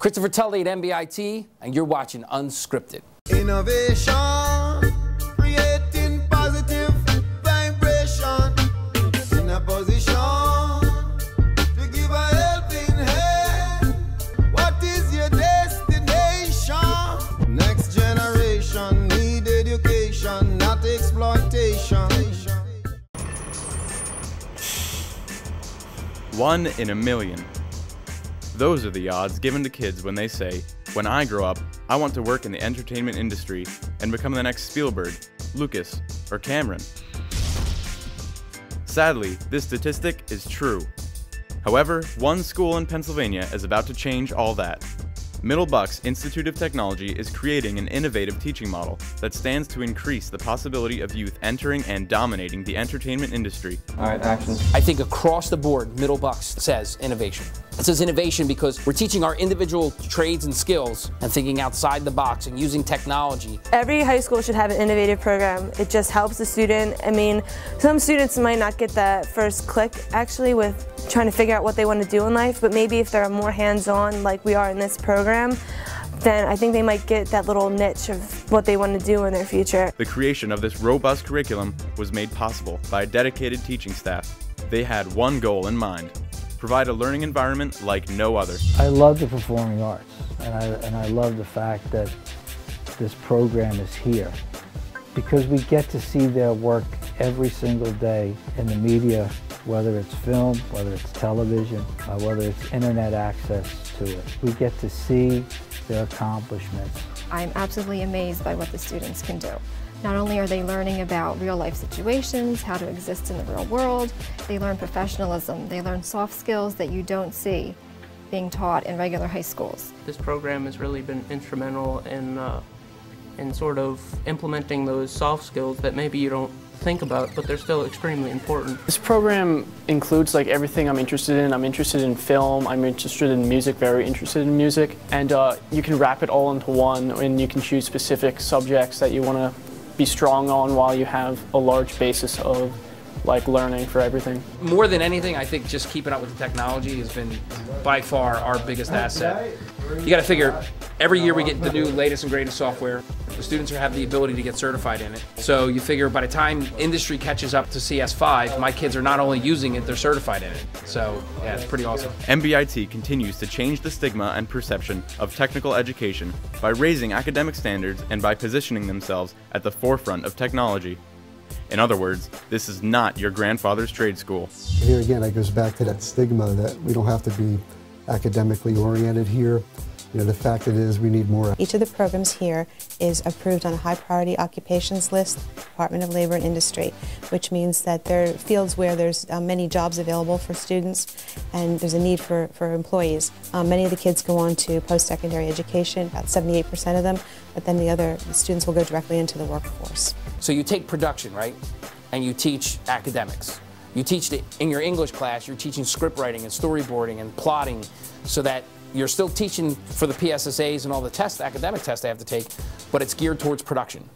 Christopher Tully at MBIT, and you're watching Unscripted. Innovation, creating positive vibration, in a position to give a helping hand. What is your destination? Next generation need education, not exploitation. 1 in a million. Those are the odds given to kids when they say, when I grow up, I want to work in the entertainment industry and become the next Spielberg, Lucas, or Cameron. Sadly, this statistic is true. However, one school in Pennsylvania is about to change all that. Middle Bucks Institute of Technology is creating an innovative teaching model that stands to increase the possibility of youth entering and dominating the entertainment industry. All right, action. I think across the board, Middle Bucks says innovation. It says innovation because we're teaching our individual trades and skills and thinking outside the box and using technology. Every high school should have an innovative program. It just helps the student. I mean, some students might not get that first click actually with trying to figure out what they want to do in life, but maybe if they're more hands-on like we are in this program, then I think they might get that little niche of what they want to do in their future. The creation of this robust curriculum was made possible by a dedicated teaching staff. They had one goal in mind: provide a learning environment like no other. I love the performing arts, and I love the fact that this program is here because we get to see their work every single day in the media, whether it's film, whether it's television, whether it's internet access to it. We get to see their accomplishments. I'm absolutely amazed by what the students can do. Not only are they learning about real-life situations, how to exist in the real world, they learn professionalism, they learn soft skills that you don't see being taught in regular high schools. This program has really been instrumental in sort of implementing those soft skills that maybe you don't think about, but they're still extremely important. This program includes like everything I'm interested in. I'm interested in film, I'm interested in music, very interested in music, and you can wrap it all into one, and you can choose specific subjects that you want to be strong on while you have a large basis of like learning for everything. More than anything, I think just keeping up with the technology has been by far our biggest asset. You got to figure, every year we get the new latest and greatest software. The students have the ability to get certified in it. So you figure by the time industry catches up to CS5, my kids are not only using it, they're certified in it. So yeah, it's pretty awesome. MBIT continues to change the stigma and perception of technical education by raising academic standards and by positioning themselves at the forefront of technology. In other words, this is not your grandfather's trade school. Here again, it goes back to that stigma that we don't have to be academically oriented here. You know, the fact that it is we need more. Each of the programs here is approved on a high priority occupations list, Department of Labor and Industry, which means that there are fields where there's many jobs available for students and there's a need for employees. Many of the kids go on to post-secondary education, about 78% of them, but then the students will go directly into the workforce. So you take production, right, and you teach academics. You teach in your English class, you're teaching script writing and storyboarding and plotting, so that you're still teaching for the PSSAs and all the tests, academic tests they have to take, but it's geared towards production.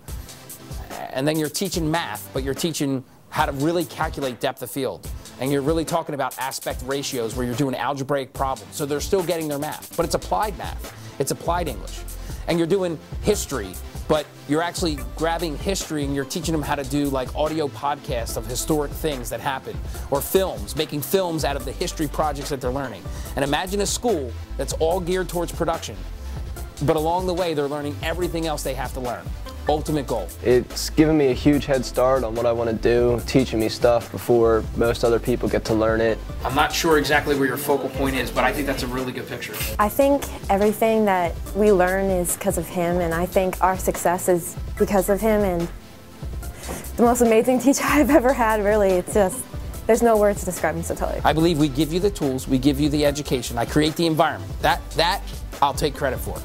And then you're teaching math, but you're teaching how to really calculate depth of field. And you're really talking about aspect ratios where you're doing algebraic problems. So they're still getting their math, but it's applied math. It's applied English. And you're doing history, but you're actually grabbing history and you're teaching them how to do like audio podcasts of historic things that happen, or films, making films out of the history projects that they're learning. And imagine a school that's all geared towards production, but along the way they're learning everything else they have to learn. Ultimate goal. It's given me a huge head start on what I want to do, teaching me stuff before most other people get to learn it. I'm not sure exactly where your focal point is, but I think that's a really good picture. I think everything that we learn is because of him, and I think our success is because of him, and the most amazing teacher I've ever had, really. It's just, there's no words to describe him, so totally. I believe we give you the tools, we give you the education, I create the environment. That I'll take credit for.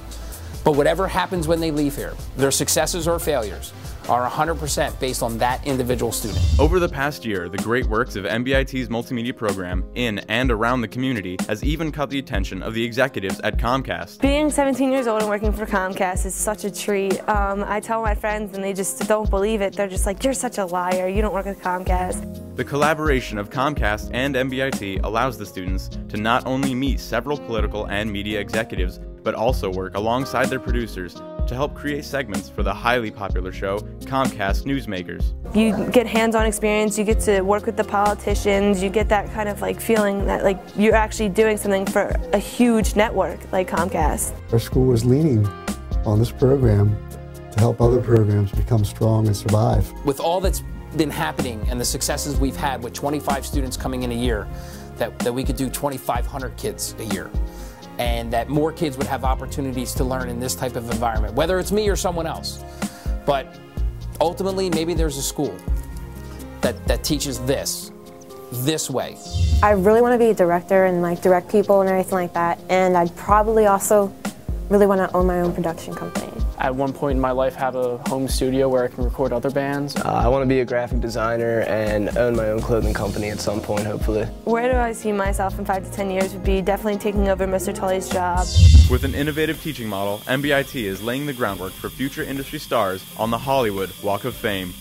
But whatever happens when they leave here, their successes or failures are 100% based on that individual student. Over the past year, the great works of MBIT's Multimedia Program in and around the community has even caught the attention of the executives at Comcast. Being 17 years old and working for Comcast is such a treat. I tell my friends and they just don't believe it. They're just like, you're such a liar, you don't work with Comcast. The collaboration of Comcast and MBIT allows the students to not only meet several political and media executives, but also work alongside their producers to help create segments for the highly popular show Comcast Newsmakers. You get hands-on experience, you get to work with the politicians, you get that kind of like feeling that like you're actually doing something for a huge network like Comcast. Our school is leaning on this program to help other programs become strong and survive. With all that's been happening and the successes we've had with 25 students coming in a year, that we could do 2,500 kids a year, and that more kids would have opportunities to learn in this type of environment, whether it's me or someone else. But ultimately, maybe there's a school that teaches this way. I really want to be a director and like direct people and everything like that, and I'd probably also really want to own my own production company. At one point in my life, have a home studio where I can record other bands. I want to be a graphic designer and own my own clothing company at some point, hopefully. Where do I see myself in 5 to 10 years would be definitely taking over Mr. Tully's job. With an innovative teaching model, MBIT is laying the groundwork for future industry stars on the Hollywood Walk of Fame.